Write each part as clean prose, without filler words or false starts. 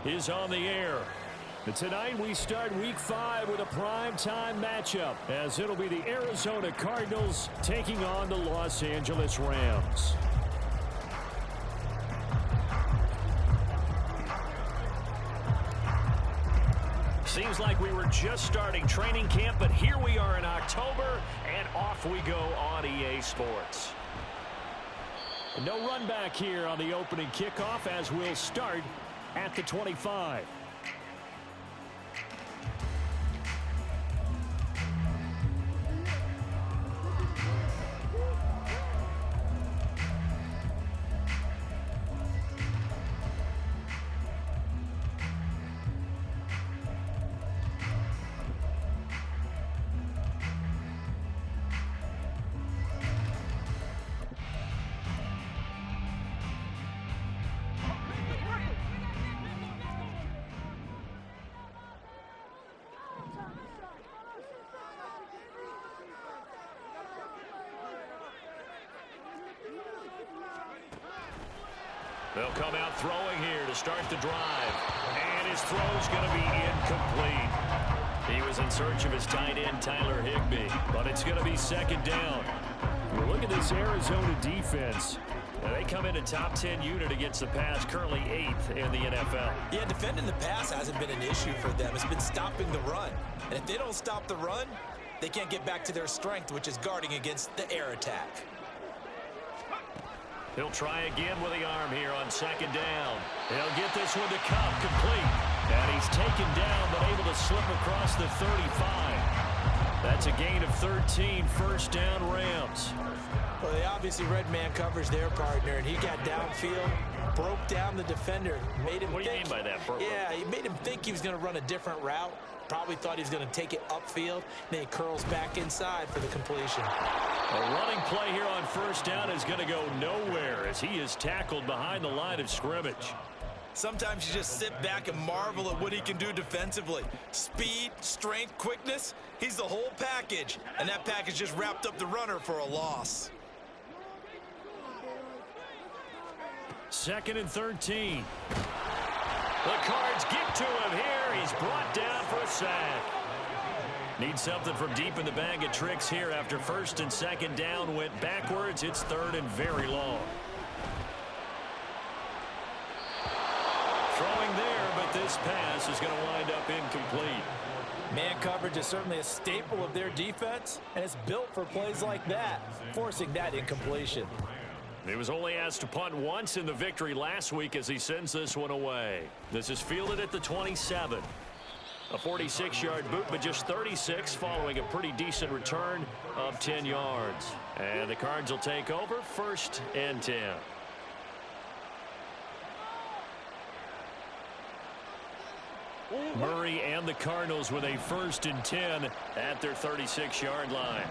is on the air. And tonight we start Week 5 with a primetime matchup, as it'll be the Arizona Cardinals taking on the Los Angeles Rams. Seems like we were just starting training camp, but here we are in October, and off we go on EA Sports. No run back here on the opening kickoff, as we'll start at the 25. They'll come out throwing here to start the drive. And his throw's going to be incomplete. He was in search of his tight end, Tyler Higbee. But it's going to be second down. Well, look at this Arizona defense. They come in a top 10 unit against the pass, currently 8th in the NFL. Yeah, defending the pass hasn't been an issue for them. It's been stopping the run. And if they don't stop the run, they can't get back to their strength, which is guarding against the air attack. He'll try again with the arm here on second down. He'll get this one to Kupp, complete. And he's taken down, but able to slip across the 35. That's a gain of 13, first down Rams. Well, they obviously read man coverage their partner, and he got downfield, broke down the defender, made him What do you mean by that, Burrow? Yeah, he made him think he was going to run a different route. Probably thought he was going to take it upfield. Then he curls back inside for the completion. A running play here on first down is going to go nowhere as he is tackled behind the line of scrimmage. Sometimes you just sit back and marvel at what he can do defensively. Speed, strength, quickness, he's the whole package. And that package just wrapped up the runner for a loss. Second and 13. The Cards get to him here. He's brought down for a sack. Needs something from deep in the bag of tricks here after first and second down went backwards. It's third and very long. Throwing there, but this pass is going to wind up incomplete. Man coverage is certainly a staple of their defense, and it's built for plays like that, forcing that incompletion. He was only asked to punt once in the victory last week as he sends this one away. This is fielded at the 27. A 46-yard boot, but just 36 following a pretty decent return of 10 yards. And the Cards will take over, first and 10. Murray and the Cardinals with a first and 10 at their 36-yard line.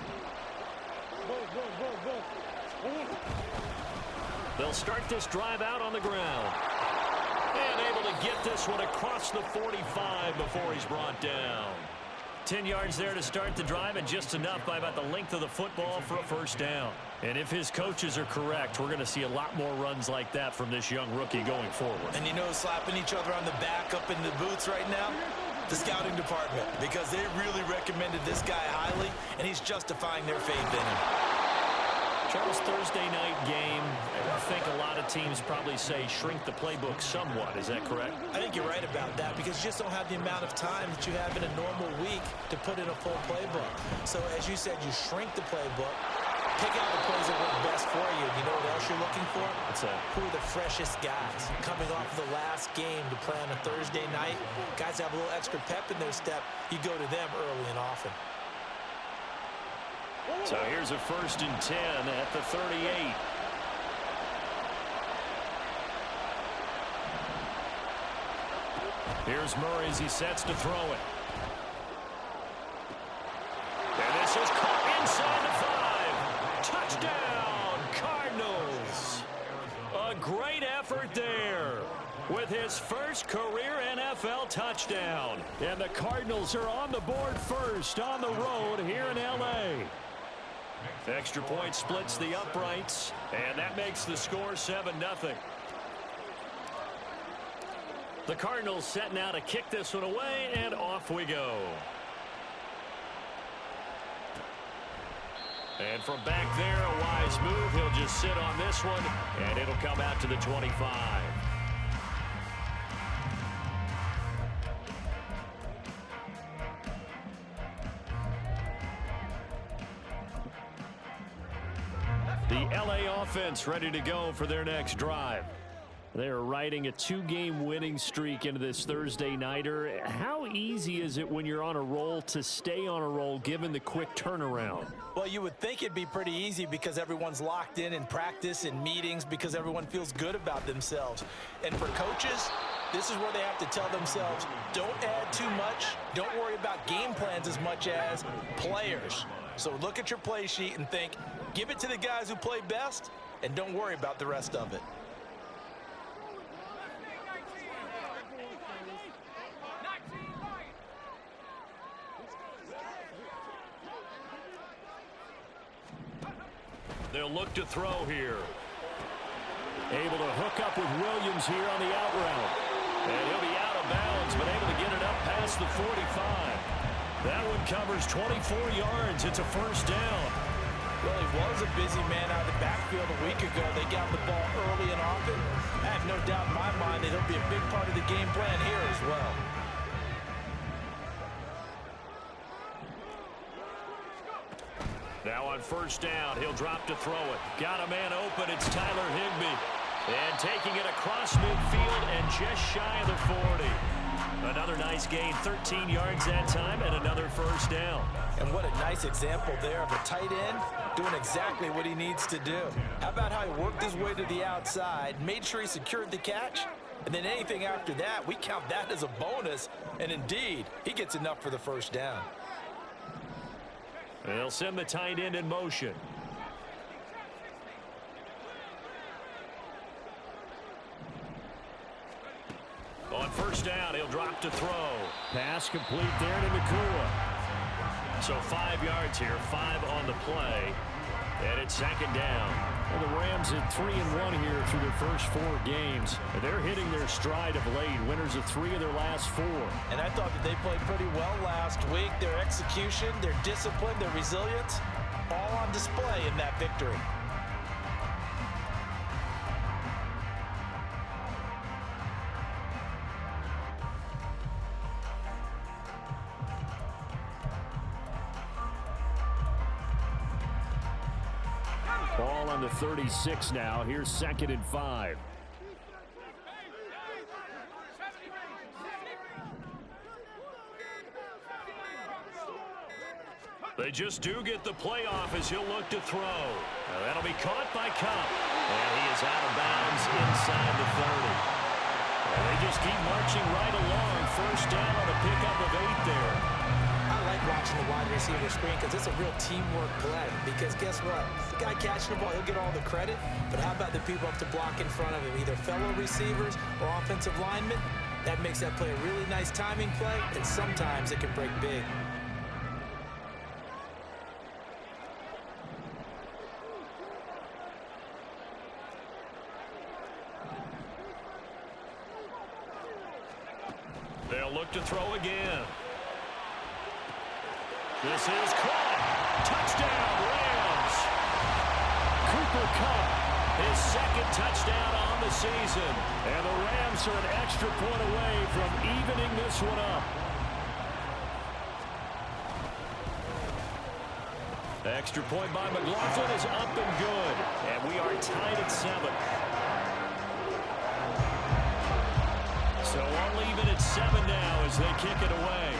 They'll start this drive out on the ground. And able to get this one across the 45 before he's brought down. 10 yards there to start the drive, and just enough by about the length of the football for a first down. And if his coaches are correct, we're going to see a lot more runs like that from this young rookie going forward. And you know, slapping each other on the back up in the booths right now? The scouting department, because they really recommended this guy highly, and he's justifying their faith in him. Charles, Thursday night game, I think a lot of teams probably say shrink the playbook somewhat. Is that correct? I think you're right about that, because you just don't have the amount of time that you have in a normal week to put in a full playbook. So as you said, you shrink the playbook, pick out the plays that work best for you. You know what else you're looking for? What's that? Who are the freshest guys coming off of the last game to play on a Thursday night? Guys have a little extra pep in their step. You go to them early and often. So here's a first and 10 at the 38. Here's Murray as he sets to throw it. And this is caught inside the 5. Touchdown, Cardinals. A great effort there with his first career NFL touchdown. And the Cardinals are on the board first on the road here in L.A. Extra point splits the uprights, and that makes the score 7-0. The Cardinals set now to kick this one away, and off we go. And from back there, a wise move. He'll just sit on this one, and it'll come out to the 25. The LA offense ready to go for their next drive. They're riding a 2-game winning streak into this Thursday nighter. How easy is it when you're on a roll to stay on a roll given the quick turnaround? Well, you would think it'd be pretty easy because everyone's locked in practice and meetings because everyone feels good about themselves. And for coaches, this is where they have to tell themselves, don't add too much. Don't worry about game plans as much as players. So look at your play sheet and think, give it to the guys who play best and don't worry about the rest of it. They'll look to throw here. Able to hook up with Williams here on the out route. And he'll be out of bounds, but able to get it up past the 45. That one covers 24 yards. It's a first down. Well, he was a busy man out of the backfield a week ago. They got the ball early and often. I have no doubt in my mind that he'll be a big part of the game plan here as well. Now on first down, he'll drop to throw it. Got a man open. It's Tyler Higbee. And taking it across midfield and just shy of the 40. Another nice gain, 13 yards that time, and another first down. And what a nice example there of a tight end doing exactly what he needs to do. How about how he worked his way to the outside, made sure he secured the catch, and then anything after that, we count that as a bonus. And indeed, he gets enough for the first down. They'll send the tight end in motion. On first down, he'll drop to throw. Pass complete there to Nacua. So 5 yards here, 5 on the play. And it's second down. Well, the Rams at 3-1 here through their first 4 games. They're hitting their stride of late. Winners of 3 of their last 4. And I thought that they played pretty well last week. Their execution, their discipline, their resilience, all on display in that victory. Ball on the 36 now. Here's second and 5. They just do get the playoff as he'll look to throw. That'll be caught by Kupp. And he is out of bounds inside the 30. They just keep marching right along. First down on a pickup of 8 there. I like watching the wide receiver screen because it's a real teamwork play. Because guess what? The guy catching the ball, he'll get all the credit. But how about the people up to block in front of him, either fellow receivers or offensive linemen? That makes that play a really nice timing play, and sometimes it can break big. They'll look to throw again. This is caught. Touchdown, Rams. Cooper Kupp, his second touchdown on the season. And the Rams are an extra point away from evening this one up. Extra point by McLaughlin is up and good. And we are tied at 7. So all even at 7 now as they kick it away.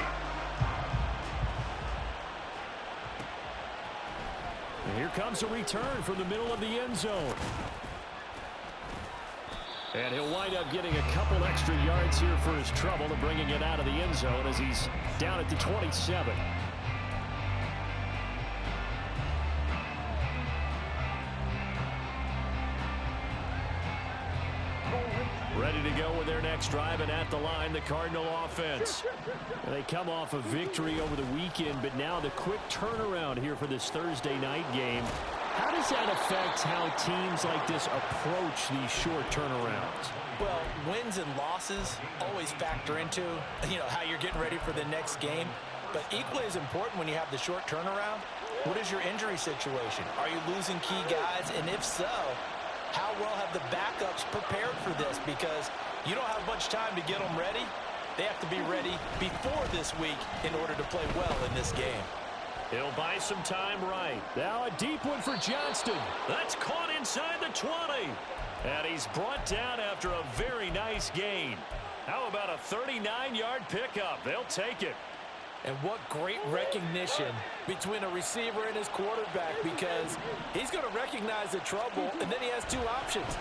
And here comes a return from the middle of the end zone. And he'll wind up getting a couple extra yards here for his trouble and bringing it out of the end zone as he's down at the 27. Ready to go with their next drive, and at the line, the Cardinal offense. They come off a victory over the weekend, but now the quick turnaround here for this Thursday night game. How does that affect how teams like this approach these short turnarounds? Well, wins and losses always factor into, how you're getting ready for the next game. But equally as important when you have the short turnaround, what is your injury situation? Are you losing key guys? And if so, how well have the backups prepared for this? Because you don't have much time to get them ready. They have to be ready before this week in order to play well in this game. He'll buy some time right. Now a deep one for Johnston. That's caught inside the 20. And he's brought down after a very nice gain. How about a 39-yard pickup? They'll take it. And what great recognition between a receiver and his quarterback, because he's going to recognize the trouble, and then he has two options.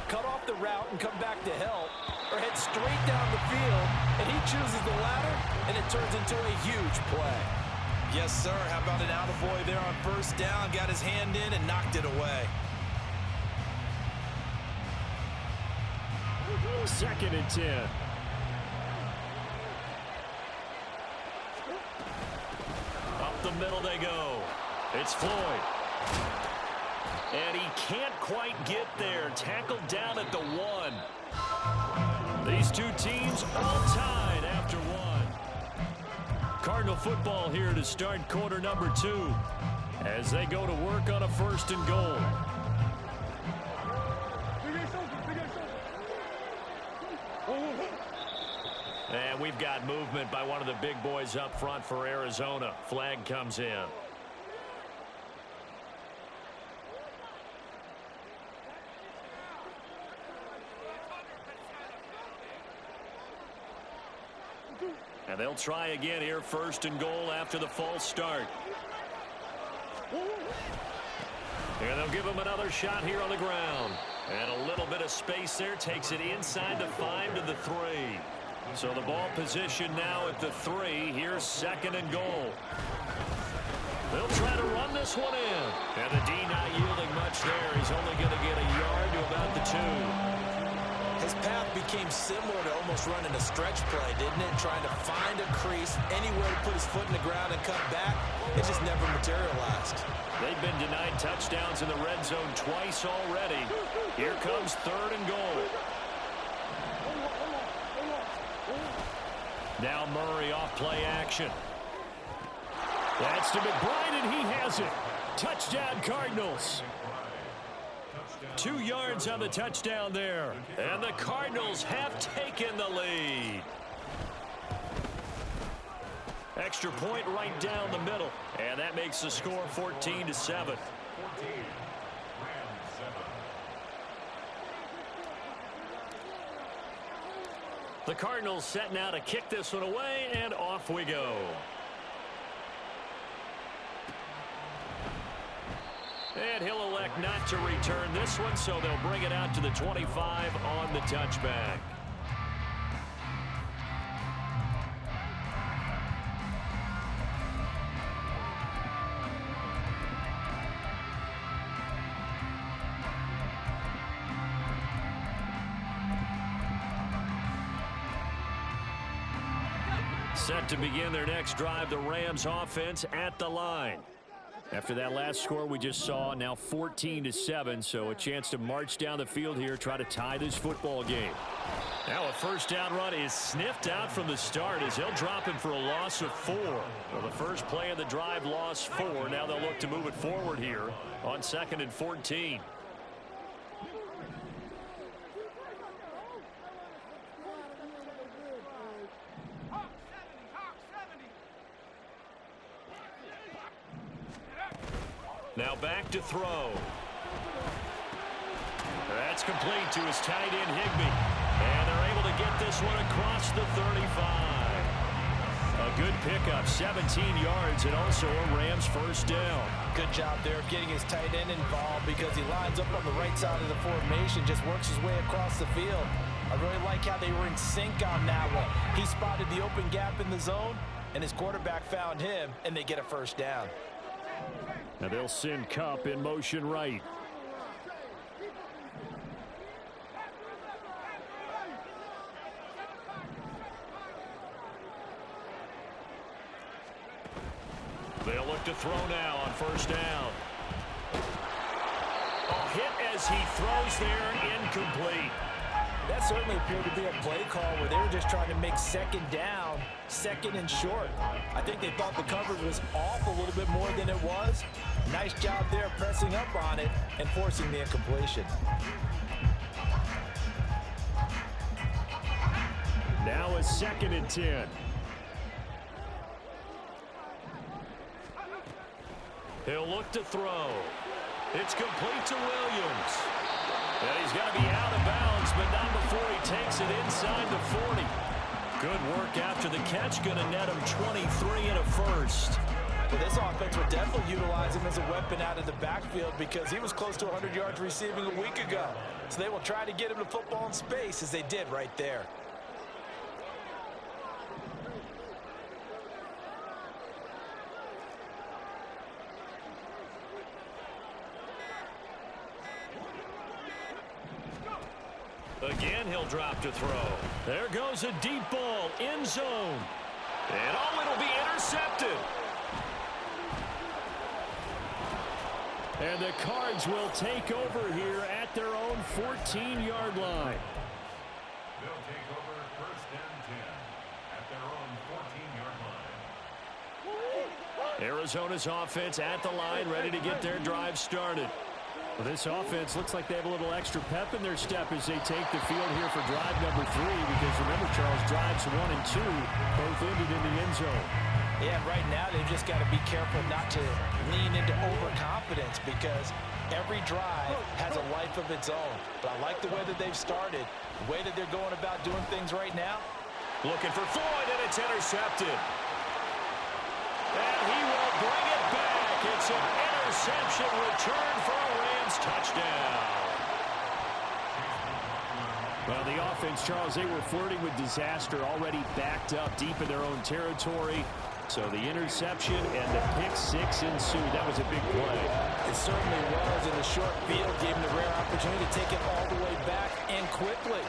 Cut off the route and come back to help, or head straight down the field, and he chooses the latter, and it turns into a huge play. Yes, sir. How about an attaboy there on first down? Got his hand in and knocked it away. 2nd and 10. Up the middle they go. It's Floyd. And he can't quite get there. Tackled down at the 1. These two teams all tied after 1. Cardinal football here to start quarter number 2 as they go to work on a 1st and goal. And we've got movement by one of the big boys up front for Arizona. Flag comes in. And they'll try again here, 1st and goal after the false start. And they'll give him another shot here on the ground. And a little bit of space there, takes it inside the 5 to the 3. So the ball position now at the 3. Here's 2nd and goal. They'll try to run this one in. And the D not yielding much there. He's only going to get a yard to about the 2. His path became similar to almost running a stretch play, didn't it? Trying to find a crease, anywhere to put his foot in the ground and cut back. It just never materialized. They've been denied touchdowns in the red zone twice already. Here comes 3rd and goal. Now Murray off play action. That's to McBride, and he has it. Touchdown, Cardinals. 2 yards on the touchdown there. And the Cardinals have taken the lead. Extra point right down the middle. And that makes the score 14-7. The Cardinals set now to kick this one away, and off we go. And he'll elect not to return this one, so they'll bring it out to the 25 on the touchback. Set to begin their next drive, the Rams offense at the line. After that last score we just saw, now 14-7, so a chance to march down the field here, try to tie this football game. Now a 1st down run is sniffed out from the start as they'll drop him for a loss of 4. Well, the first play of the drive lost 4. Now they'll look to move it forward here on 2nd and 14. Now back to throw. That's complete to his tight end, Higbee. And they're able to get this one across the 35. A good pickup, 17 yards, and also a Rams 1st down. Good job there of getting his tight end involved because he lines up on the right side of the formation, just works his way across the field. I really like how they were in sync on that one. He spotted the open gap in the zone, and his quarterback found him, and they get a 1st down. Now they'll send Kupp in motion right. They'll look to throw now on 1st down. as he throws there incomplete. That certainly appeared to be a play call where they were just trying to make second down, second and short. I think they thought the coverage was off a little bit more than it was. Nice job there pressing up on it and forcing the incompletion. Now a 2nd and 10. He'll look to throw. It's complete to Williams. And he's going to be out of bounds, but not before he takes it inside the 40. Good work after the catch. Going to net him 23 and a first. Well, this offense would definitely utilize him as a weapon out of the backfield because he was close to 100 yards receiving a week ago. So they will try to get him the football in space as they did right there. Again, he'll drop to throw. There goes a deep ball, end zone. And oh, it'll be intercepted. And the Cards will take over here at their own 14-yard line. They'll take over 1st and 10 at their own 14-yard line. Arizona's offense at the line, ready to get their drive started. Well, this offense looks like they have a little extra pep in their step as they take the field here for drive number 3, because remember, Charles, drives 1 and 2 both ended in the end zone. Yeah, right now they've just got to be careful not to lean into overconfidence because every drive has a life of its own. But I like the way that they've started, the way that they're going about doing things right now. Looking for Floyd, and it's intercepted. And he will bring it back. It's an interception return for a Rams touchdown. Well, the offense, Charles, they were flirting with disaster, already backed up deep in their own territory. So the interception and the pick 6 ensued. That was a big play. It certainly was, and the short field gave him the rare opportunity to take it all the way back and quickly.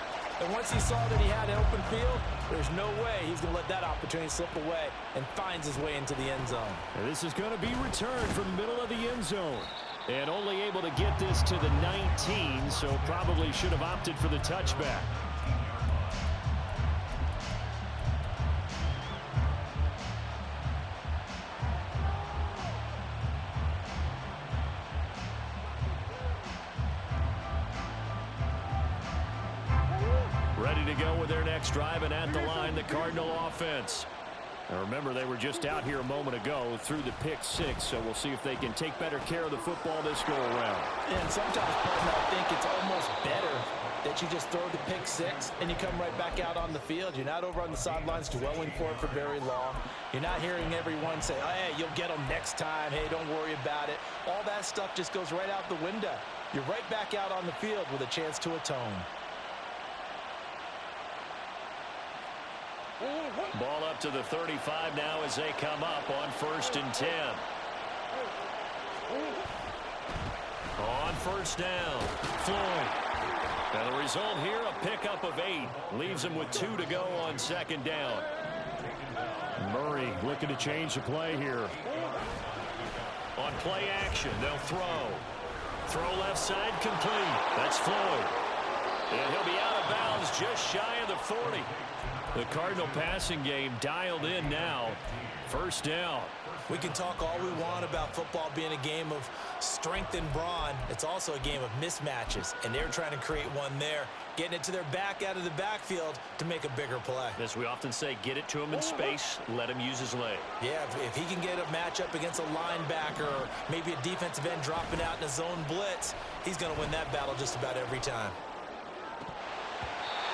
And once he saw that he had an open field, there's no way he's going to let that opportunity slip away, and finds his way into the end zone. And this is going to be returned from the middle of the end zone. And only able to get this to the 19, so probably should have opted for the touchback. Ready to go with their next drive, and at the line, the Cardinal offense. Now remember, they were just out here a moment ago through the pick 6, so we'll see if they can take better care of the football this go-around. And sometimes, partner, I think it's almost better that you just throw the pick 6 and you come right back out on the field. You're not over on the sidelines dwelling for it for very long. You're not hearing everyone say, oh, hey, you'll get them next time. Hey, don't worry about it. All that stuff just goes right out the window. You're right back out on the field with a chance to atone. Ball up to the 35 now as they come up on 1st and 10. On 1st down, Floyd. And the result here, a pickup of 8. Leaves him with 2 to go on 2nd down. Murray looking to change the play here. On play action, they'll throw. Throw left side, complete. That's Floyd. And he'll be out of bounds just shy of the 40. The Cardinal passing game dialed in now. 1st down. We can talk all we want about football being a game of strength and brawn. It's also a game of mismatches, and they're trying to create one there, getting it to their back out of the backfield to make a bigger play. As we often say, get it to him in space, let him use his leg. Yeah, if he can get a matchup against a linebacker or maybe a defensive end dropping out in a zone blitz, he's going to win that battle just about every time.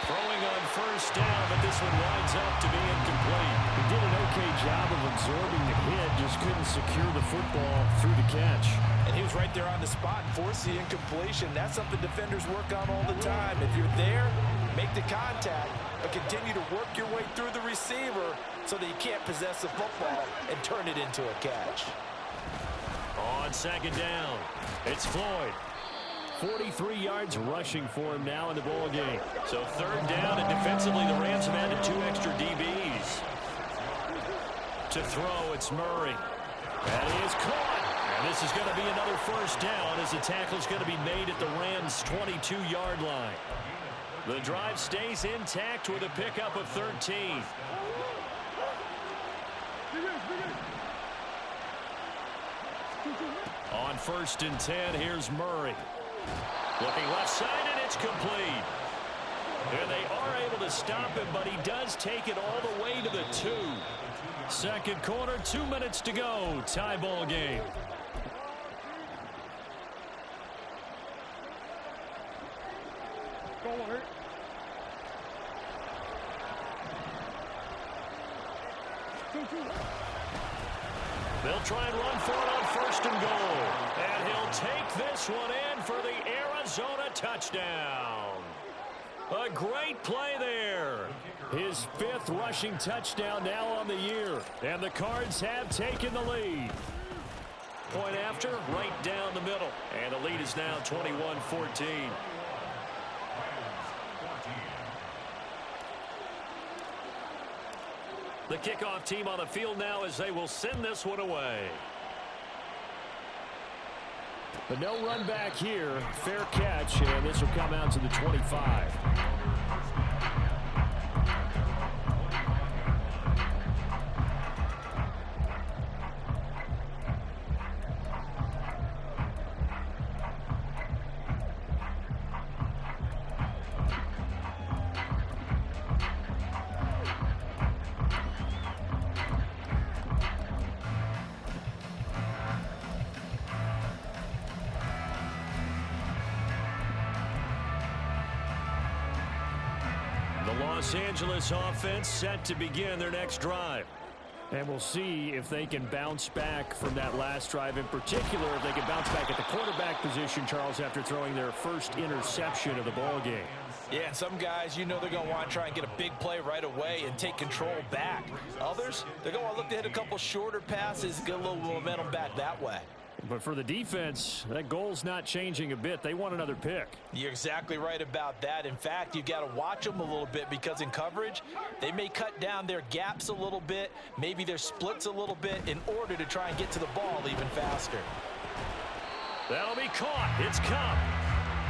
Throwing on 1st down, but this one winds up to be incomplete. He did an okay job of absorbing the hit, just couldn't secure the football through the catch. And he was right there on the spot and forced the incompletion. That's something defenders work on all the time. If you're there, make the contact, but continue to work your way through the receiver so that you can't possess the football and turn it into a catch. On 2nd down, it's Floyd. 43 yards rushing for him now in the ball game. So 3rd down, and defensively the Rams have added 2 extra DBs. To throw, it's Murray. That is caught. And this is going to be another first down as the tackle is going to be made at the Rams' 22-yard line. The drive stays intact with a pickup of 13. On 1st and 10, here's Murray. Looking left side, and it's complete. And they are able to stop him, but he does take it all the way to the 2. Second quarter, 2 minutes to go. Tie ball game. They'll try and run for it on 1st and goal. And he'll take this one in for the Arizona touchdown. A great play there. His 5th rushing touchdown now on the year. And the Cards have taken the lead. Point after, right down the middle. And the lead is now 21-14. The kickoff team on the field now as they will send this one away. But no run back here. Fair catch, and this will come out to the 25. Los Angeles offense set to begin their next drive. And we'll see if they can bounce back from that last drive. In particular, if they can bounce back at the quarterback position, Charles, after throwing their first interception of the ball game. Yeah, and some guys, you know they're going to want to try and get a big play right away and take control back. Others, they're going to look to hit a couple shorter passes, get a little momentum back that way. But for the defense, that goal's not changing a bit. They want another pick. You're exactly right about that. In fact, you've got to watch them a little bit because in coverage, they may cut down their gaps a little bit, maybe their splits a little bit in order to try and get to the ball even faster. That'll be caught. It's Kupp.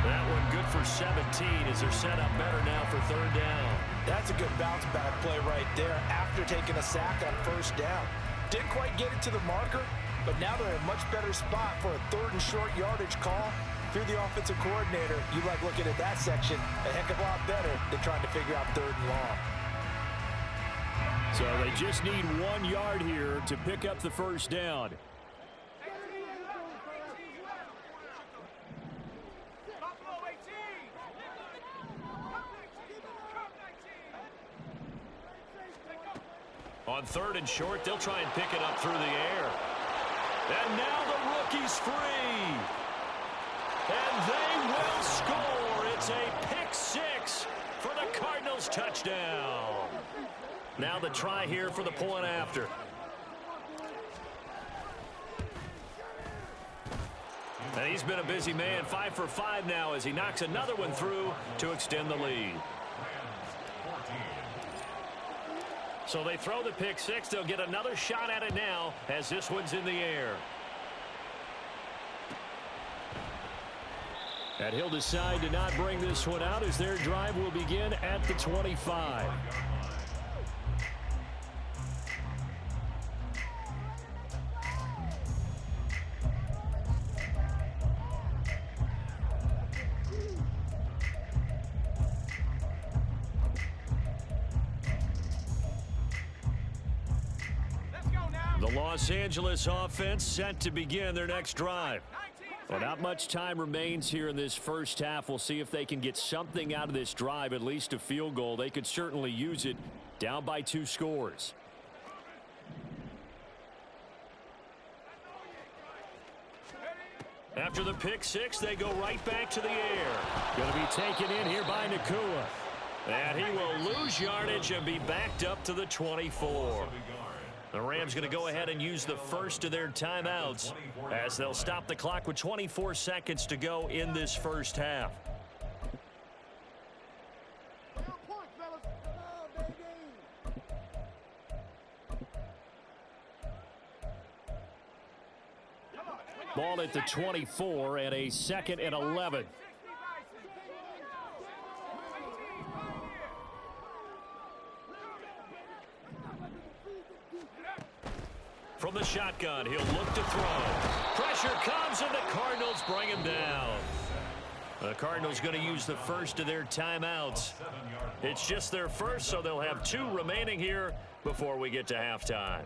That one good for 17 as they're set up better now for 3rd down. That's a good bounce back play right there after taking a sack on 1st down. Didn't quite get it to the marker, but now they're in a much better spot for a 3rd and short yardage call. Through the offensive coordinator, you like looking at that section a heck of a lot better than trying to figure out 3rd and long. So they just need 1 yard here to pick up the 1st down. On 3rd and short, they'll try and pick it up through the air. And now the rookie's free. And they will score. It's a pick 6 for the Cardinals touchdown. Now the try here for the point after. And he's been a busy man, 5 for 5 now as he knocks another one through to extend the lead. So they throw the pick 6. They'll get another shot at it now as this one's in the air. And he'll decide to not bring this one out as their drive will begin at the 25. The Los Angeles offense set to begin their next drive. Well, not much time remains here in this first half. We'll see if they can get something out of this drive, at least a field goal. They could certainly use it, down by 2 scores. After the pick 6, they go right back to the air. Going to be taken in here by Nacua. And he will lose yardage and be backed up to the 24. The Rams going to go ahead and use the first of their timeouts as they'll stop the clock with 24 seconds to go in this first half. Ball at the 24 and a 2nd and 11. From the shotgun, he'll look to throw. Pressure comes, and the Cardinals bring him down. The Cardinals going to use the first of their timeouts. It's just their first, so they'll have 2 remaining here before we get to halftime.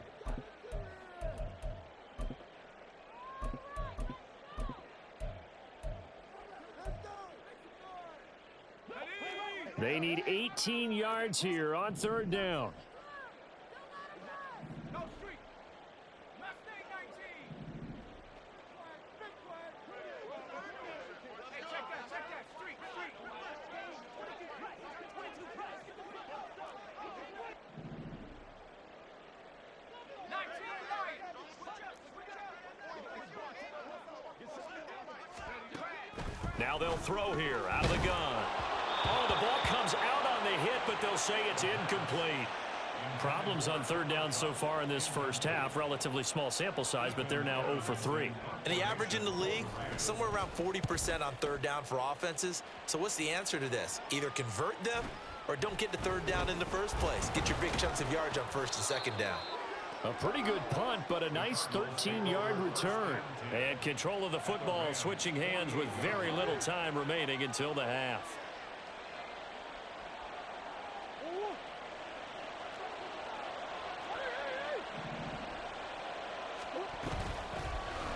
They need 18 yards here on 3rd down. Now they'll throw here out of the gun. Oh, the ball comes out on the hit, but they'll say it's incomplete. Problems on 3rd down so far in this first half. Relatively small sample size, but they're now 0 for 3. And the average in the league, somewhere around 40% on 3rd down for offenses. So what's the answer to this? Either convert them or don't get to 3rd down in the first place. Get your big chunks of yards on 1st and 2nd down. A pretty good punt, but a nice 13-yard return. And control of the football switching hands with very little time remaining until the half.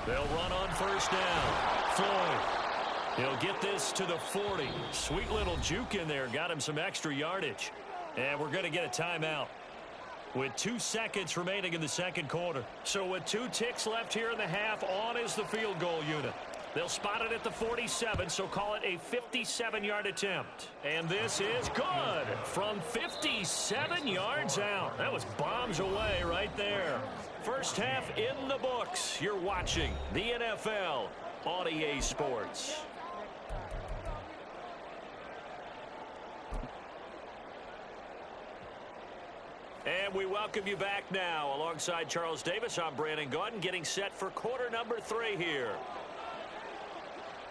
They'll run on 1st down. Floyd. He'll get this to the 40. Sweet little juke in there. Got him some extra yardage. And we're going to get a timeout with 2 seconds remaining in the 2nd quarter. So with 2 ticks left here in the half, on is the field goal unit. They'll spot it at the 47, so call it a 57-yard attempt. And this is good from 57 yards out. That was bombs away right there. First half in the books. You're watching the NFL on EA Sports. And we welcome you back now. Alongside Charles Davis, I'm Brandon Gaudin, getting set for quarter number 3 here.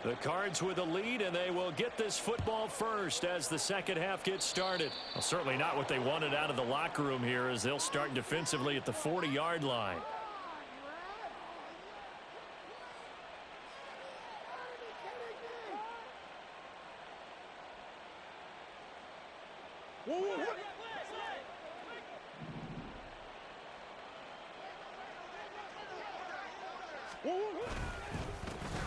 The Cards with a lead, and they will get this football first as the 2nd half gets started. Well, certainly not what they wanted out of the locker room here, as they'll start defensively at the 40-yard line.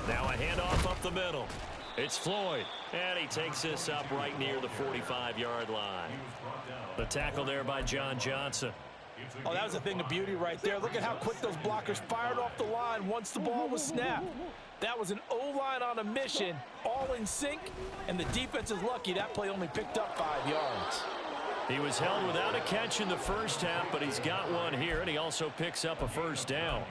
Now a handoff up the middle. It's Floyd, and he takes this up right near the 45-yard line. The tackle there by John Johnson. Oh, that was a thing of beauty right there. Look at how quick those blockers fired off the line once the ball was snapped. That was an O-line on a mission, all in sync, and the defense is lucky that play only picked up 5 yards. He was held without a catch in the first half, but he's got one here, and he also picks up a 1st down.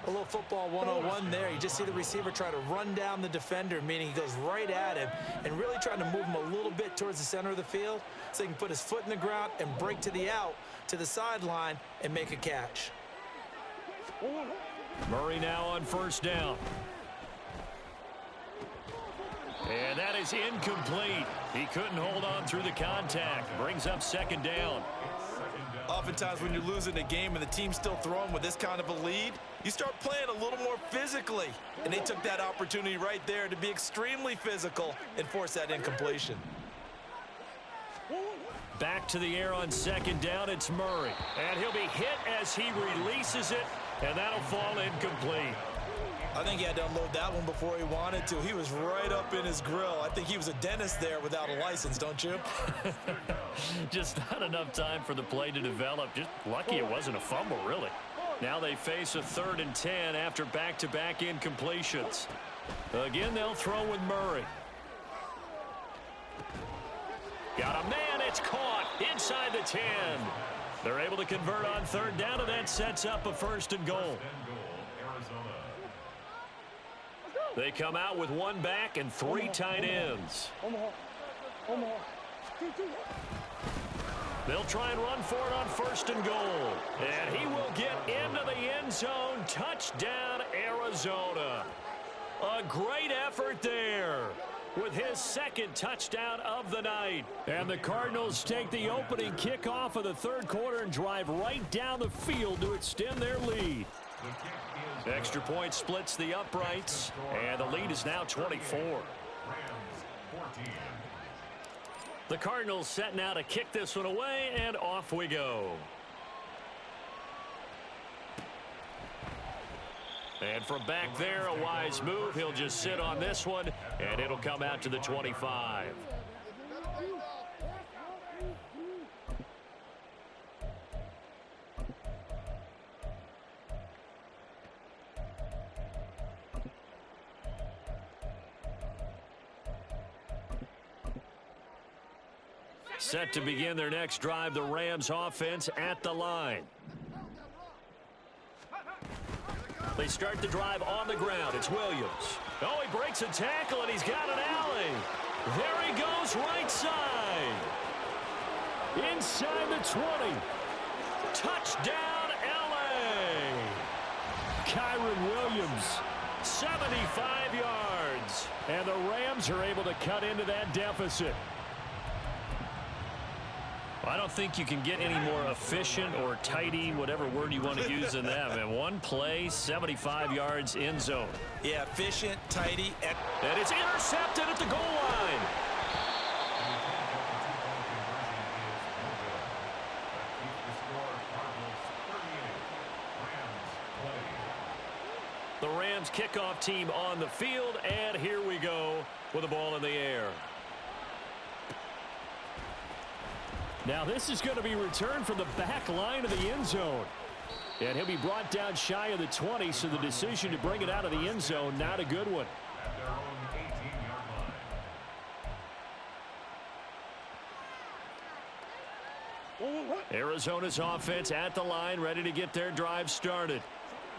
A little football 101 there. You just see the receiver try to run down the defender, meaning he goes right at him and really trying to move him a little bit towards the center of the field so he can put his foot in the ground and break to the out, to the sideline, and make a catch. Murray now on 1st down. And that is incomplete. He couldn't hold on through the contact. Brings up 2nd down. Oftentimes when you're losing a game and the team's still throwing with this kind of a lead, you start playing a little more physically. And they took that opportunity right there to be extremely physical and force that incompletion. Back to the air on 2nd down, it's Murray. And he'll be hit as he releases it, and that'll fall incomplete. I think he had to unload that one before he wanted to. He was right up in his grill. I think he was a dentist there without a license, don't you? Just not enough time for the play to develop. Just lucky it wasn't a fumble, really. Now they face a 3rd and 10 after back-to-back incompletions. Again, they'll throw with Murray. Got a man, it's caught inside the 10. They're able to convert on 3rd down, and that sets up a 1st and goal. They come out with 1 back and 3 tight ends. They'll try and run for it on 1st and goal. And he will get into the end zone. Touchdown, Arizona. A great effort there with his second touchdown of the night. And the Cardinals take the opening kickoff of the third quarter and drive right down the field to extend their lead. Extra point splits the uprights, and the lead is now 24. The Cardinals set now to kick this one away, and off we go. And from back there, a wise move. He'll just sit on this one, and it'll come out to the 25. Set to begin their next drive, the Rams offense at the line. They start the drive on the ground. It's Williams. Oh, he breaks a tackle, and he's got an alley. There he goes, right side. Inside the 20. Touchdown, L.A. Kyren Williams. 75 yards. And the Rams are able to cut into that deficit. I don't think you can get any more efficient or tidy, whatever word you want to use in that. And one play, 75 yards in zone. Yeah, efficient, tidy. And it's intercepted at the goal line. The Rams kickoff team on the field, and here we go with the ball in the air. Now this is going to be returned from the back line of the end zone. And he'll be brought down shy of the 20, so the decision to bring it out of the end zone, not a good one. Arizona's offense at the line, ready to get their drive started.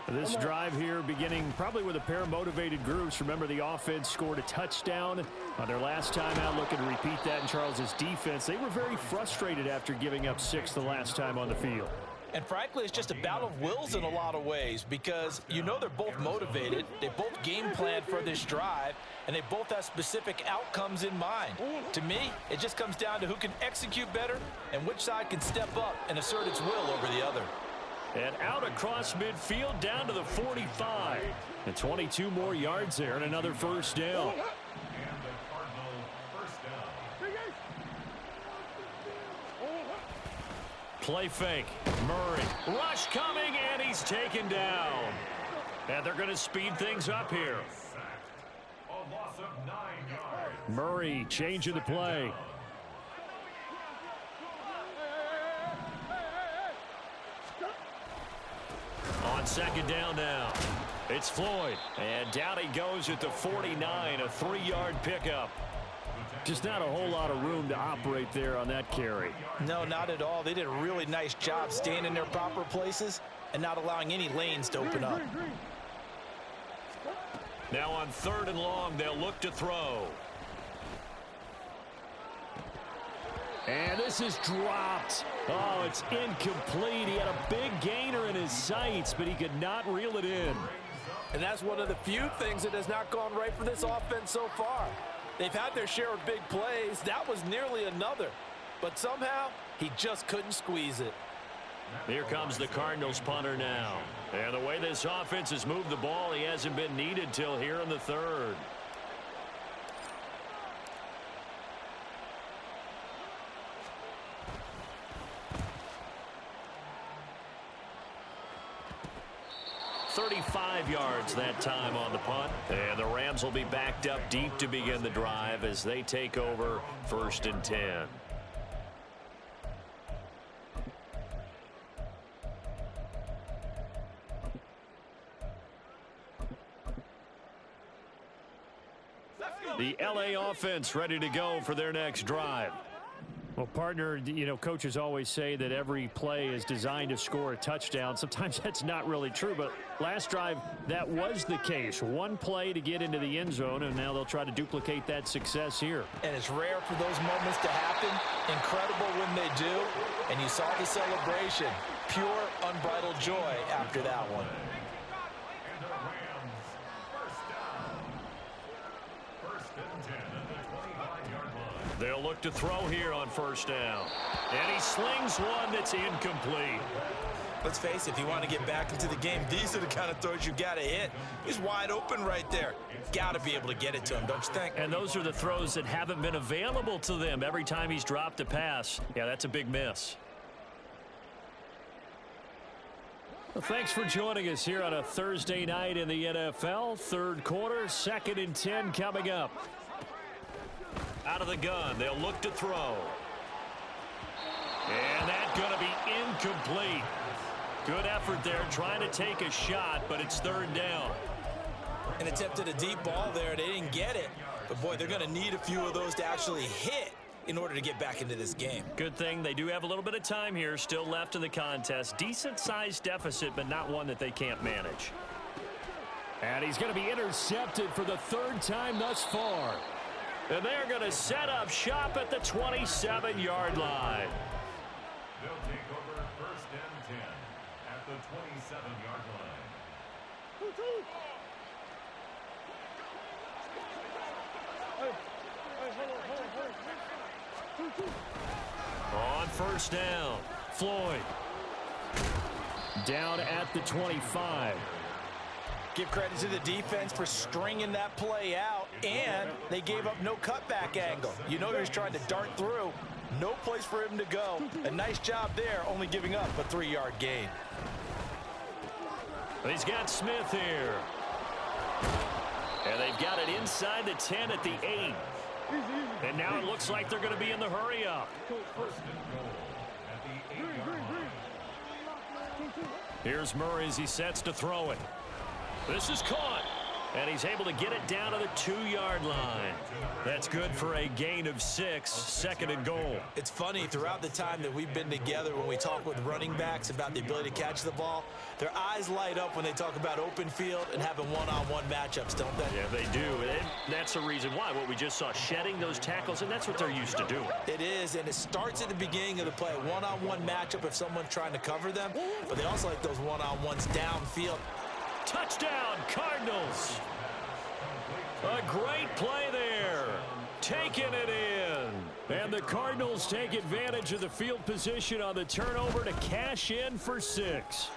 This drive here beginning probably with a pair of motivated groups. Remember, the offense scored a touchdown on their last time out, looking to repeat that in Charles's defense. They were very frustrated after giving up 6 the last time on the field. And frankly, it's just a battle of wills in a lot of ways, because you know they're both motivated. They both game planned for this drive, and they both have specific outcomes in mind. To me, it just comes down to who can execute better and which side can step up and assert its will over the other. And out across midfield down to the 45. And 22 more yards there and another first down. Play fake. Murray. Rush coming, and he's taken down. And they're going to speed things up here. A loss of 9 yards. Murray changing the play. On second down now, it's Floyd. And down he goes at the 49, a 3-yard pickup. Just not a whole lot of room to operate there on that carry. No, not at all. They did a really nice job staying in their proper places and not allowing any lanes to open up. Now on 3rd and long, they'll look to throw. And this is dropped. Oh, it's incomplete. He had a big gainer in his sights, but he could not reel it in. And that's one of the few things that has not gone right for this offense so far. They've had their share of big plays. That was nearly another. But somehow, he just couldn't squeeze it. Here comes the Cardinals punter now. And the way this offense has moved the ball, he hasn't been needed till here in the 3rd. $35 yards that time on the punt. And the Rams will be backed up deep to begin the drive as they take over 1st and 10. The LA offense ready to go for their next drive. Well, partner, you know, coaches always say that every play is designed to score a touchdown. Sometimes that's not really true, but last drive, that was the case. One play to get into the end zone, and now they'll try to duplicate that success here. And it's rare for those moments to happen. Incredible when they do. And you saw the celebration. Pure, unbridled joy after that one. They'll look to throw here on first down. And he slings one that's incomplete. Let's face it, if you want to get back into the game, these are the kind of throws you got to hit. He's wide open right there. Got to be able to get it to him, don't you think? And those are the throws that haven't been available to them every time he's dropped a pass. Yeah, that's a big miss. Well, thanks for joining us here on a Thursday night in the NFL. Third quarter, 2nd and 10 coming up. Out of the gun, they'll look to throw. And that's going to be incomplete. Good effort there trying to take a shot, but it's 3rd down. And attempted a deep ball there. They didn't get it. But, boy, they're going to need a few of those to actually hit in order to get back into this game. Good thing they do have a little bit of time here still left in the contest. Decent-sized deficit, but not one that they can't manage. And he's going to be intercepted for the 3rd time thus far. And they're going to set up shop at the 27-yard line. They'll take over 1st and 10 at the 27-yard line. On first down, Floyd. Down at the 25. Give credit to the defense for stringing that play out, and they gave up no cutback angle. You know he was trying to dart through. No place for him to go. A nice job there, only giving up a 3-yard gain. He's got Smith here. And they've got it inside the 10 at the 8. And now it looks like they're going to be in the hurry up. Here's Murray as he sets to throw it. This is caught. And he's able to get it down to the 2-yard line. That's good for a gain of 6, 2nd and goal. It's funny, throughout the time that we've been together, when we talk with running backs about the ability to catch the ball, their eyes light up when they talk about open field and having one-on-one matchups, don't they? Yeah, they do. And that's the reason why. What we just saw, shedding those tackles, and that's what they're used to doing. It is, and it starts at the beginning of the play. One-on-one matchup if someone's trying to cover them, but they also like those one-on-ones downfield. Touchdown, Cardinals. A great play there. Taking it in. And the Cardinals take advantage of the field position on the turnover to cash in for 6.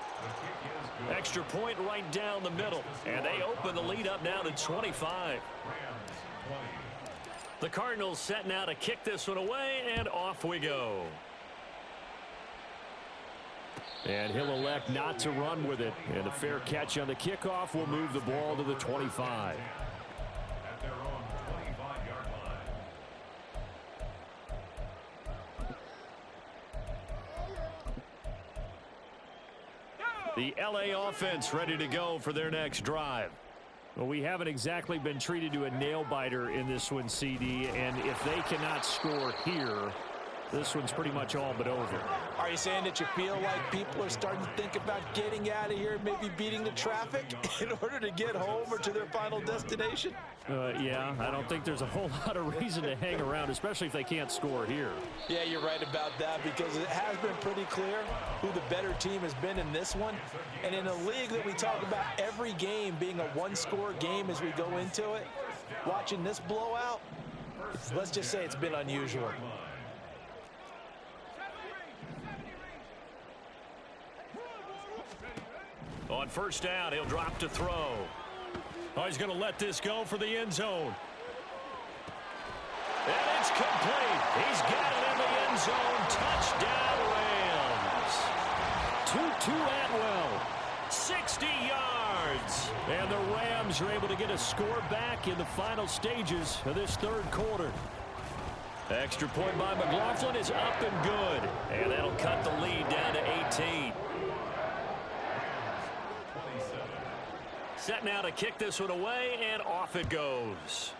Extra point right down the middle. And they open the lead up now to 25. The Cardinals set now to kick this one away, and off we go. And he'll elect not to run with it. And a fair catch on the kickoff will move the ball to the 25. At their own 25-yard line. The LA offense ready to go for their next drive. Well, we haven't exactly been treated to a nail-biter in this one, CD. And if they cannot score here, this one's pretty much all but over. Are you saying that you feel like people are starting to think about getting out of here, maybe beating the traffic in order to get home or to their final destination? Yeah, I don't think there's a whole lot of reason to hang around, especially if they can't score here. Yeah, you're right about that, because it has been pretty clear who the better team has been in this one. And in a league that we talk about every game being a one-score game as we go into it, watching this blowout, let's just say it's been unusual. On first down, he'll drop to throw. Oh, he's going to let this go for the end zone. And it's complete. He's got it in the end zone. Touchdown, Rams. Tutu Atwell. 60 yards. And the Rams are able to get a score back in the final stages of this 3rd quarter. Extra point by McLaughlin is up and good. And that'll cut the lead down to 18. Set now to kick this one away, and off it goes.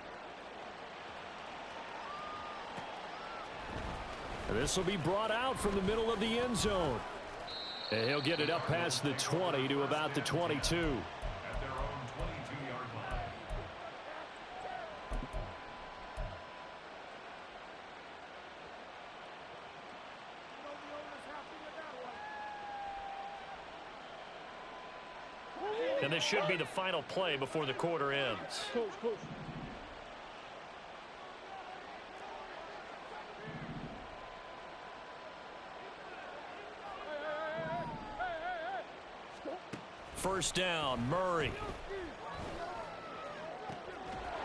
This will be brought out from the middle of the end zone. And he'll get it up past the 20 to about the 22. At their own 22-yard line. And this should be the final play before the quarter ends. First down, Murray.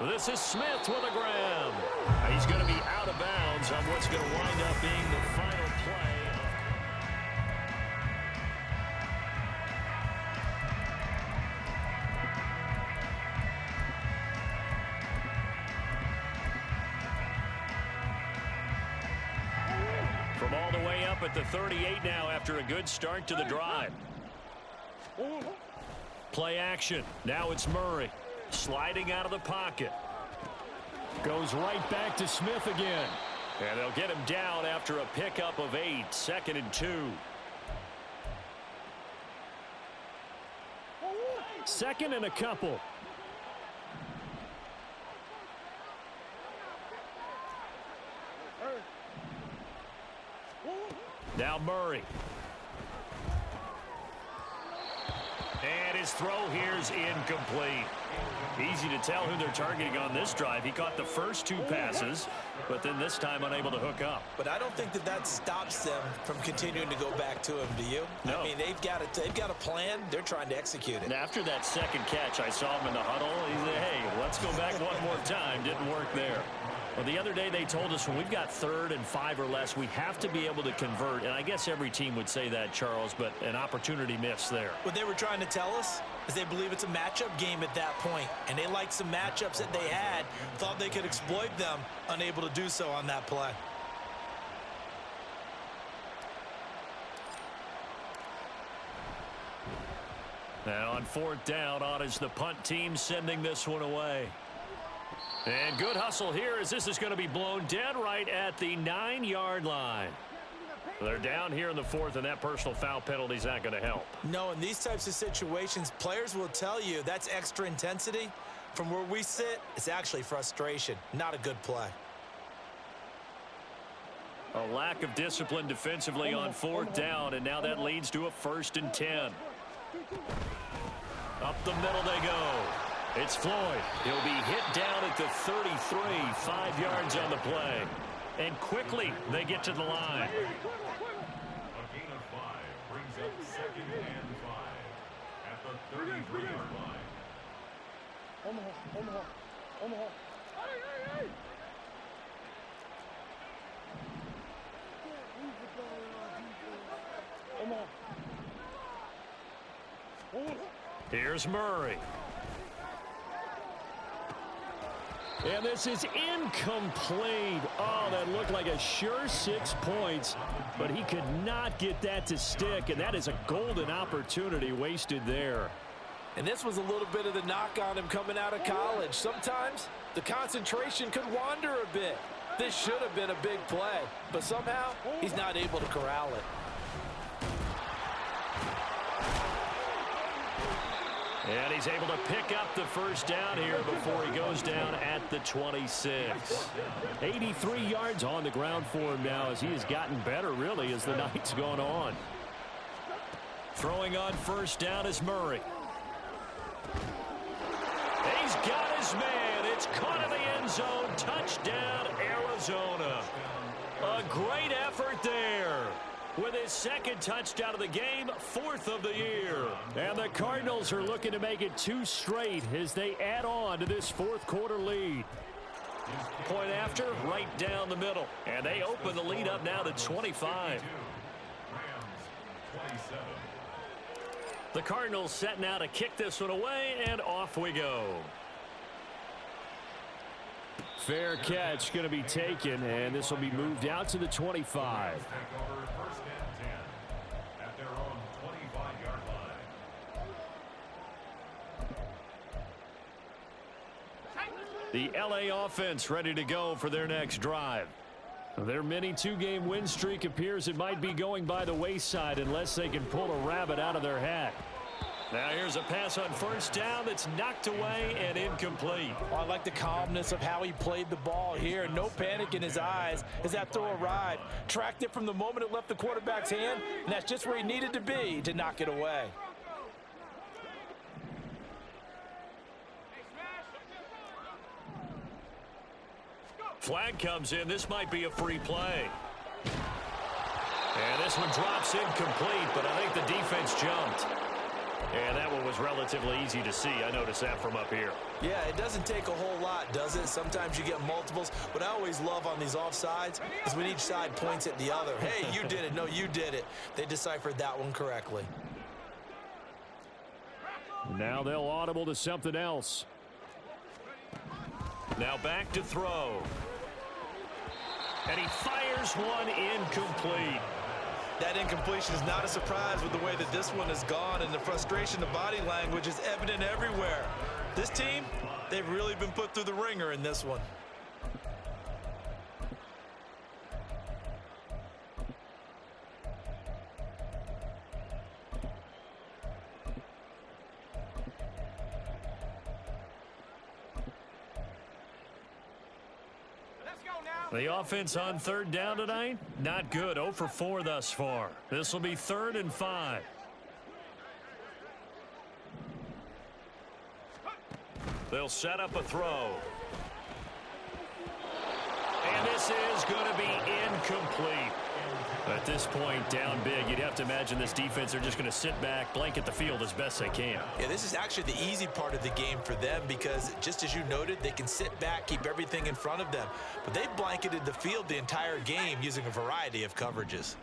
This is Smith with a grab. He's going to be out of bounds on what's going to wind up being the final play. From all the way up at the 38 now after a good start to the drive. Play action. Now it's Murray. Sliding out of the pocket. Goes right back to Smith again. And they'll get him down after a pickup of 8. 2nd and 2. 2nd and a couple. Now Murray. And his throw here's incomplete. Easy to tell who they're targeting on this drive. He caught the first 2 passes, but then this time unable to hook up. But I don't think that stops them from continuing to go back to him, do you? No. I mean, they've got a plan. They're trying to execute it. And after that second catch, I saw him in the huddle. He said, hey, let's go back one more time. Didn't work there. Well, the other day they told us when we've got 3rd and 5 or less, we have to be able to convert. And I guess every team would say that, Charles, but an opportunity missed there. What they were trying to tell us is they believe it's a matchup game at that point. And they liked some matchups that they had, thought they could exploit them, unable to do so on that play. Now on 4th down, on is the punt team sending this one away. And good hustle here as this is going to be blown dead right at the 9-yard line. They're down here in the 4th, and that personal foul penalty is not going to help. No, in these types of situations, players will tell you that's extra intensity. From where we sit, it's actually frustration, not a good play. A lack of discipline defensively on 4th down, and now that leads to a 1st and 10. Up the middle they go. It's Floyd. He'll be hit down at the 33, 5 yards on the play. And quickly they get to the line. A gain of 5 brings up 2nd and 5 at the 33-yard line. Here's Murray. And this is incomplete. Oh, that looked like a sure 6 points, but he could not get that to stick, and that is a golden opportunity wasted there. And this was a little bit of the knock on him coming out of college. Sometimes the concentration could wander a bit. This should have been a big play, but somehow he's not able to corral it. And he's able to pick up the 1st down here before he goes down at the 26. 83 yards on the ground for him now as he has gotten better, really, as the night's gone on. Throwing on 1st down is Murray. He's got his man. It's caught in the end zone. Touchdown, Arizona. A great effort there. With his 2nd touchdown of the game, 4th of the year. And the Cardinals are looking to make it 2 straight as they add on to this 4th quarter lead. Point after, right down the middle. And they open the lead up now to 25. The Cardinals set now to kick this one away, and off we go. Fair catch going to be taken, and this will be moved out to the 25. At their own 25-yard line. The LA offense ready to go for their next drive. Their mini 2-game win streak appears it might be going by the wayside unless they can pull a rabbit out of their hat. Now here's a pass on 1st down that's knocked away and incomplete. Oh, I like the calmness of how he played the ball here. No panic in his eyes as that throw arrived. Tracked it from the moment it left the quarterback's hand, and that's just where he needed to be to knock it away. Flag comes in. This might be a free play. And this one drops incomplete, but I think the defense jumped. And that one was relatively easy to see. I noticed that from up here. Yeah, it doesn't take a whole lot, does it? Sometimes you get multiples. What I always love on these offsides is when each side points at the other. Hey, you did it. No, you did it. They deciphered that one correctly. Now they'll audible to something else. Now back to throw. And he fires one incomplete. That incompletion is not a surprise with the way that this one has gone, and the frustration, the body language is evident everywhere. This team, they've really been put through the ringer in this one. The offense on third down tonight, not good. 0 for 4 thus far. This will be 3rd and 5. They'll set up a throw. And this is going to be incomplete. At this point, down big, you'd have to imagine this defense are just going to sit back, blanket the field as best they can. Yeah, this is actually the easy part of the game for them because, just as you noted, they can sit back, keep everything in front of them. But they've blanketed the field the entire game using a variety of coverages.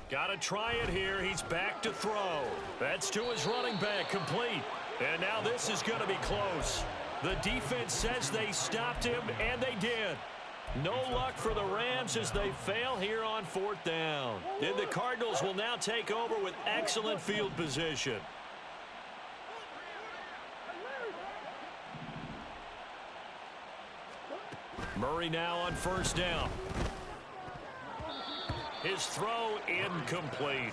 Got to try it here. He's back to throw. That's to his running back, complete. And now this is going to be close. The defense says they stopped him, and they did. No luck for the Rams as they fail here on 4th down. And the Cardinals will now take over with excellent field position. Murray now on 1st down. His throw incomplete.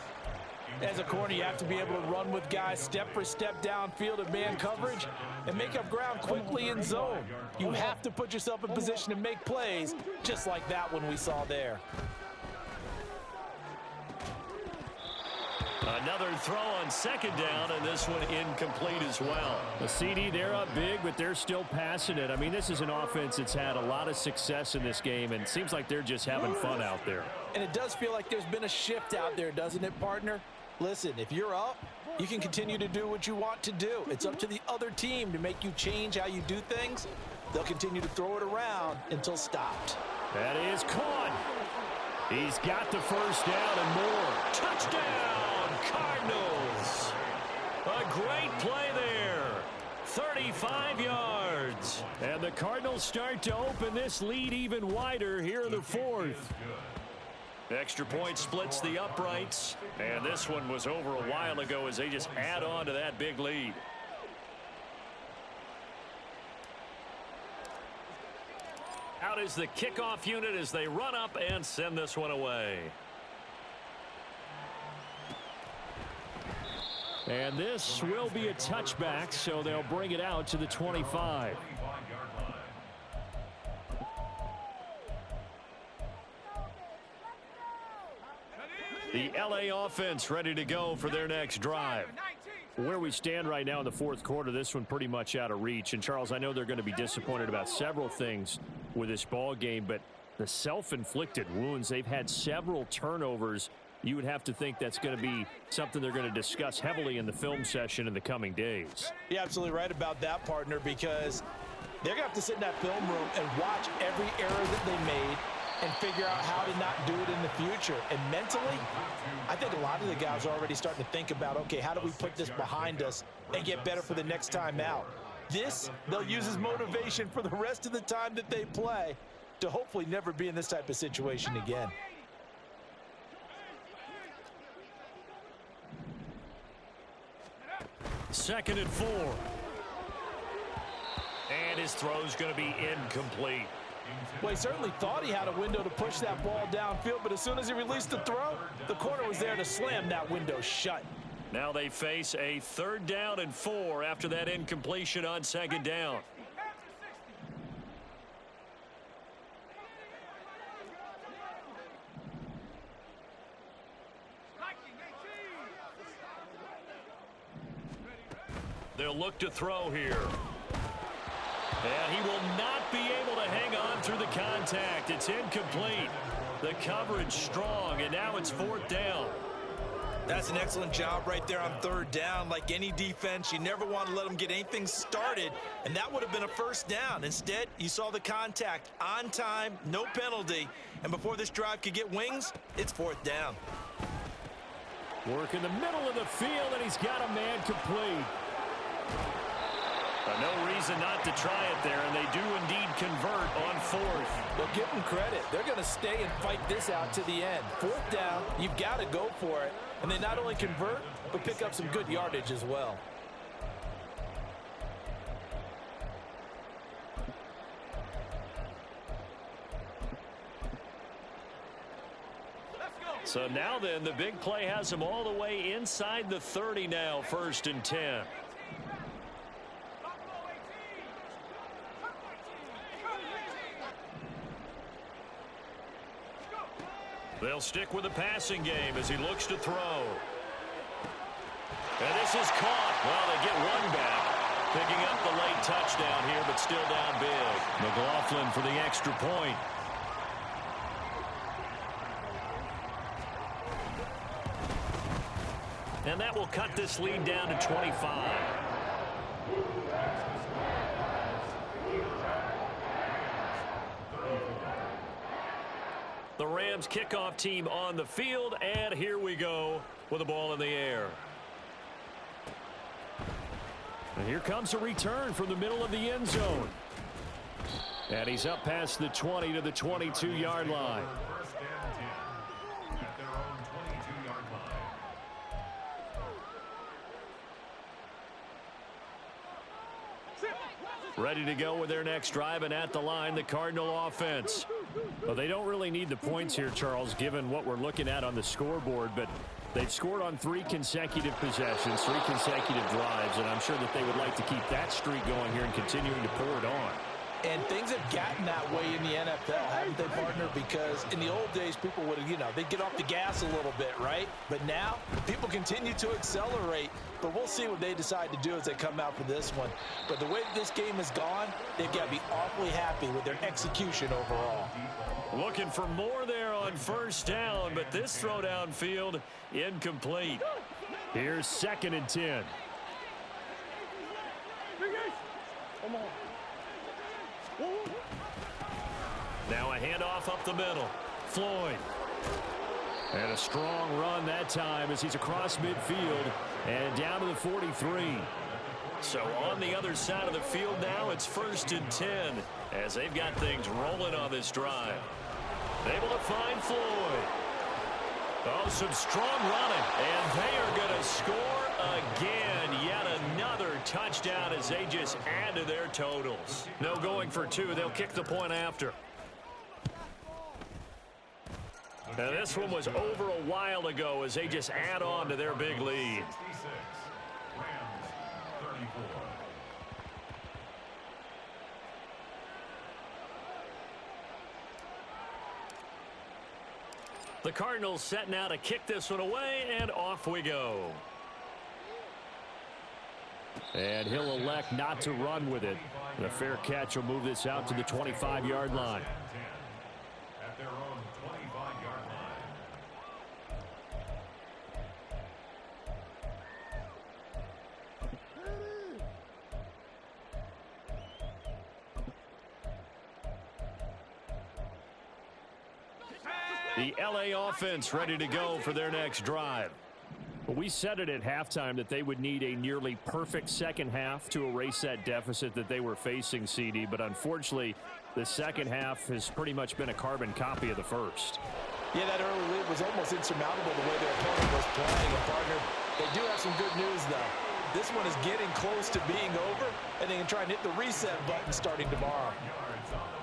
As a corner, you have to be able to run with guys step for step downfield in man coverage and make up ground quickly in zone. You have to put yourself in position to make plays, just like that one we saw there. Another throw on 2nd down, and this one incomplete as well. The CD, they're up big, but they're still passing it. I mean, this is an offense that's had a lot of success in this game, and it seems like they're just having fun out there. And it does feel like there's been a shift out there, doesn't it, partner? Listen, if you're up, you can continue to do what you want to do. It's up to the other team to make you change how you do things. They'll continue to throw it around until stopped. That is caught. He's got the 1st down and more. Touchdown, Cardinals. A great play there. 35 yards. And the Cardinals start to open this lead even wider here in the 4th. Extra point splits the uprights. And this one was over a while ago as they just add on to that big lead. Out is the kickoff unit as they run up and send this one away. And this will be a touchback, so they'll bring it out to the 25. The LA offense ready to go for their next drive. Where we stand right now in the 4th quarter, this one pretty much out of reach. And, Charles, I know they're going to be disappointed about several things with this ball game, but the self-inflicted wounds, they've had several turnovers. You would have to think that's going to be something they're going to discuss heavily in the film session in the coming days. You're absolutely right about that, partner, because they're going to have to sit in that film room and watch every error that they made and figure out how to not do it in the future. And mentally, I think a lot of the guys are already starting to think about, okay, how do we put this behind us and get better for the next time out? This, they'll use as motivation for the rest of the time that they play to hopefully never be in this type of situation again. Second and 4. And his throw's going to be incomplete. Well, he certainly thought he had a window to push that ball downfield, but as soon as he released the throw, the corner was there to slam that window shut. Now they face a 3rd down and 4 after that incompletion on 2nd down. They'll look to throw here. And he will not be able to hang on through the contact. It's incomplete. The coverage strong, and now it's 4th down. That's an excellent job right there on 3rd down. Like any defense, you never want to let them get anything started, and that would have been a 1st down. Instead, you saw the contact on time, no penalty, and before this drive could get wings, it's 4th down. Work in the middle of the field, and he's got a man complete. No reason not to try it there, and they do indeed convert on 4th. Well, give them credit. They're going to stay and fight this out to the end. 4th down, you've got to go for it. And they not only convert, but pick up some good yardage as well. So now then, the big play has them all the way inside the 30 now, 1st and 10. They'll stick with the passing game as he looks to throw. And this is caught. Well, they get one back. Picking up the late touchdown here, but still down big. McLaughlin for the extra point. And that will cut this lead down to 25. The Rams kickoff team on the field, and here we go with the ball in the air. And here comes a return from the middle of the end zone. And he's up past the 20 to the 22-yard line. 1st and 10 at their own 22-yard line. Ready to go with their next drive, and at the line, the Cardinal offense. Well, they don't really need the points here, Charles, given what we're looking at on the scoreboard, but they've scored on 3 consecutive possessions, 3 consecutive drives, and I'm sure that they would like to keep that streak going here and continuing to pour it on. And things have gotten that way in the NFL, haven't they, partner? Because in the old days, people would, they'd get off the gas a little bit, right? But now, people continue to accelerate. But we'll see what they decide to do as they come out for this one. But the way this game has gone, they've got to be awfully happy with their execution overall. Looking for more there on 1st down, but this throw downfield incomplete. Here's 2nd and 10. Now a handoff up the middle. Floyd. And a strong run that time as he's across midfield and down to the 43. So on the other side of the field now, it's 1st and 10 as they've got things rolling on this drive. Able to find Floyd. Oh, some strong running, and they are going to score again. Yet another touchdown as they just add to their totals. No going for 2. They'll kick the point after. Now this one was over a while ago as they just add on to their big lead. 66. Rams 34. The Cardinals set now to kick this one away, and off we go. And he'll elect not to run with it. The fair catch will move this out to the 25-yard line. At their own 25-yard line. The LA offense ready to go for their next drive. Well, we said it at halftime that they would need a nearly perfect second half to erase that deficit that they were facing, CD, but unfortunately, the second half has pretty much been a carbon copy of the first. Yeah, that early lead was almost insurmountable the way their opponent was playing. And, partner, they do have some good news, though. This one is getting close to being over, and they can try and hit the reset button starting tomorrow.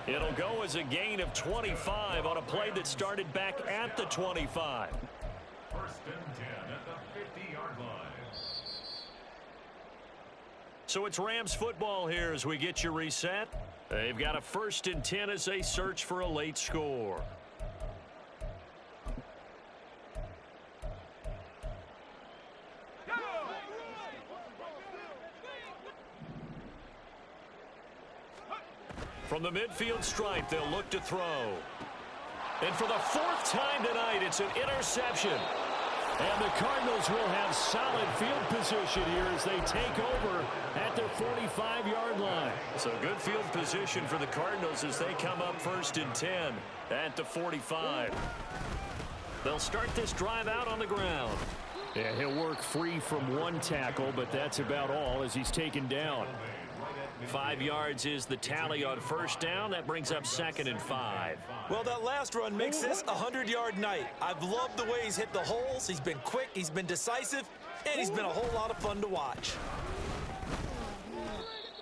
It'll go as a gain of 25 on a play that started back at the 25. 1st and 10 at the 50-yard line. So it's Rams football here as we get you reset. They've got a 1st and 10 as they search for a late score. From the midfield stripe, they'll look to throw. And for the fourth time tonight, it's an interception. And the Cardinals will have solid field position here as they take over at their 45-yard line. So good field position for the Cardinals as they come up 1st and 10 at the 45. They'll start this drive out on the ground. Yeah, he'll work free from one tackle, but that's about all as he's taken down. 5 yards is the tally on 1st down. That brings up 2nd and 5. Well, that last run makes this a 100-yard night. I've loved the way he's hit the holes. He's been quick, he's been decisive, and he's been a whole lot of fun to watch.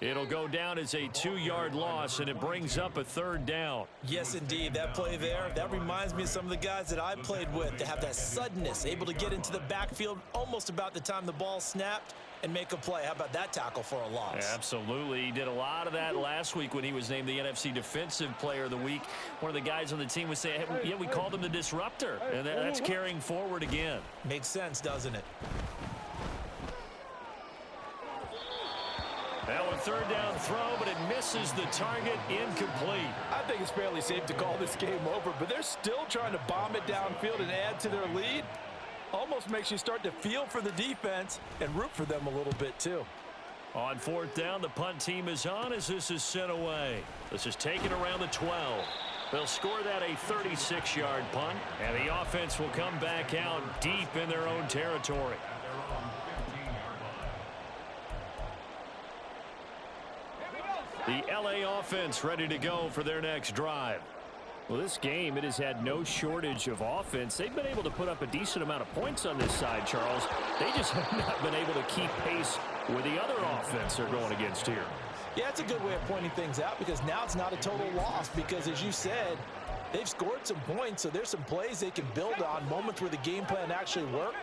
It'll go down as a 2-yard loss, and it brings up a 3rd down. Yes, indeed. That play there, that reminds me of some of the guys that I played with to have that suddenness, able to get into the backfield almost about the time the ball snapped and make a play. How about that tackle for a loss? Absolutely. He did a lot of that last week when he was named the NFC Defensive Player of the Week. One of the guys on the team was saying, hey, yeah, we called him the disruptor, and that's carrying forward again. Makes sense, doesn't it? Now a 3rd down throw, but it misses the target, incomplete. I think it's fairly safe to call this game over, but they're still trying to bomb it downfield and add to their lead. Almost makes you start to feel for the defense and root for them a little bit too. On 4th down, the punt team is on as this is sent away. This is taken around the 12. They'll score that a 36-yard punt, and the offense will come back out deep in their own territory. The LA offense ready to go for their next drive. Well, this game, it has had no shortage of offense. They've been able to put up a decent amount of points on this side, Charles. They just have not been able to keep pace with the other offense they're going against here. Yeah, it's a good way of pointing things out because now it's not a total loss because, as you said, they've scored some points, so there's some plays they can build on, moments where the game plan actually worked.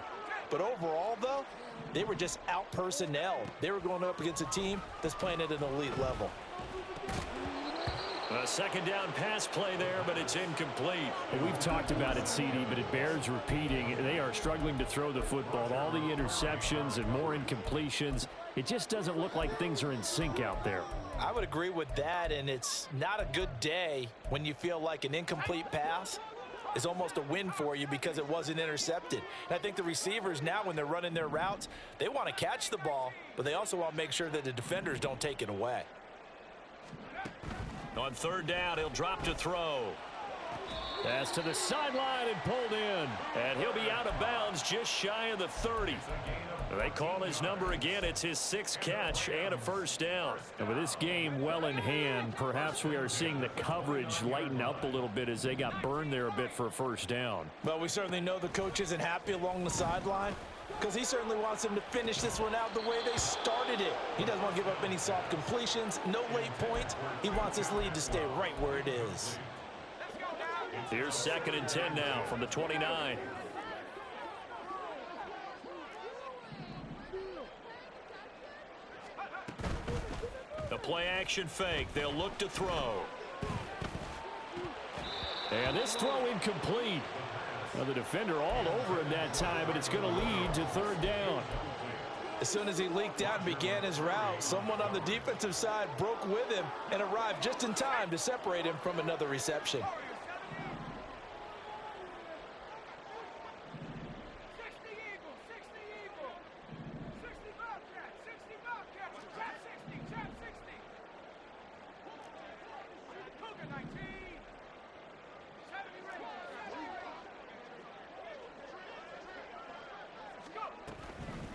But overall, though, they were just out-personnelled. They were going up against a team that's playing at an elite level. A 2nd down pass play there, but it's incomplete. And we've talked about it, CD, but it bears repeating. They are struggling to throw the football. All the interceptions and more incompletions. It just doesn't look like things are in sync out there. I would agree with that, and it's not a good day when you feel like an incomplete pass is almost a win for you because it wasn't intercepted. And I think the receivers now, when they're running their routes, they want to catch the ball, but they also want to make sure that the defenders don't take it away. On 3rd down, he'll drop to throw. Pass to the sideline and pulled in. And he'll be out of bounds just shy of the 30. They call his number again. It's his 6th catch and a 1st down. And with this game well in hand, perhaps we are seeing the coverage lighten up a little bit as they got burned there a bit for a 1st down. Well, we certainly know the coach isn't happy along the sideline because he certainly wants them to finish this one out the way they started it. He doesn't want to give up any soft completions, no late points. He wants his lead to stay right where it is. Here's 2nd and 10 now from the 29. The play action fake. They'll look to throw. And this throw incomplete. Well, the defender all over him that time, but it's going to lead to 3rd down. As soon as he leaked out and began his route, someone on the defensive side broke with him and arrived just in time to separate him from another reception.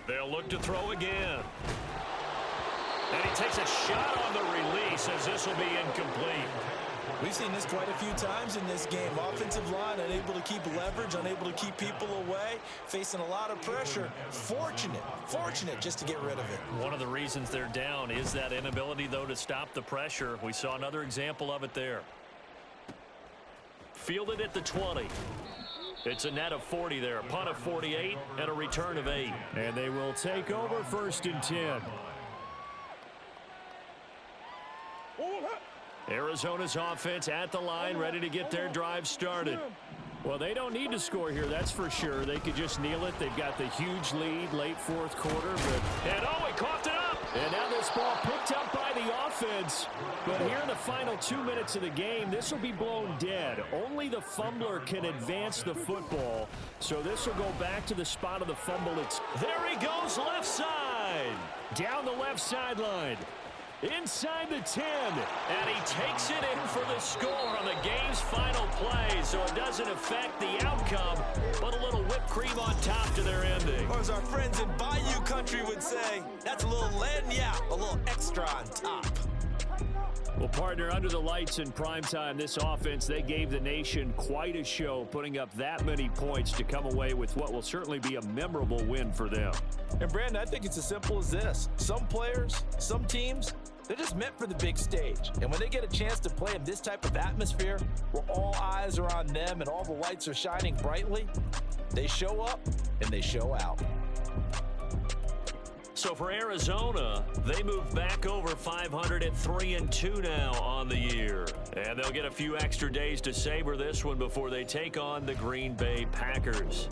They'll look to throw again. And he takes a shot on the release as this will be incomplete. We've seen this quite a few times in this game. Offensive line unable to keep leverage, unable to keep people away, facing a lot of pressure. Fortunate just to get rid of it. One of the reasons they're down is that inability, though, to stop the pressure. We saw another example of it there. Fielded at the 20. It's a net of 40 there, a punt of 48, and a return of 8. And they will take over 1st and 10. Arizona's offense at the line, ready to get their drive started. Well, they don't need to score here, that's for sure. They could just kneel it. They've got the huge lead late 4th quarter. And oh, he coughed it up! And now this ball picked up by the the offense. But here in the final 2 minutes of the game, this will be blown dead. Only the fumbler can advance the football. So this will go back to the spot of the fumble. There he goes left side. Down the left sideline. Inside the 10. And he takes it in for the score on the game's final play. So it doesn't affect the outcome, but a little whipped cream on top to their ending. Or as our friends in Bayou Country would say, that's a little lagniappe, a little extra on top. Well, partner, under the lights in primetime, this offense, they gave the nation quite a show, putting up that many points to come away with what will certainly be a memorable win for them. And, Brandon, I think it's as simple as this. Some players, some teams, they're just meant for the big stage. And when they get a chance to play in this type of atmosphere where all eyes are on them and all the lights are shining brightly, they show up and they show out. So for Arizona, they move back over 500 at 3-2 now on the year. And they'll get a few extra days to savor this one before they take on the Green Bay Packers.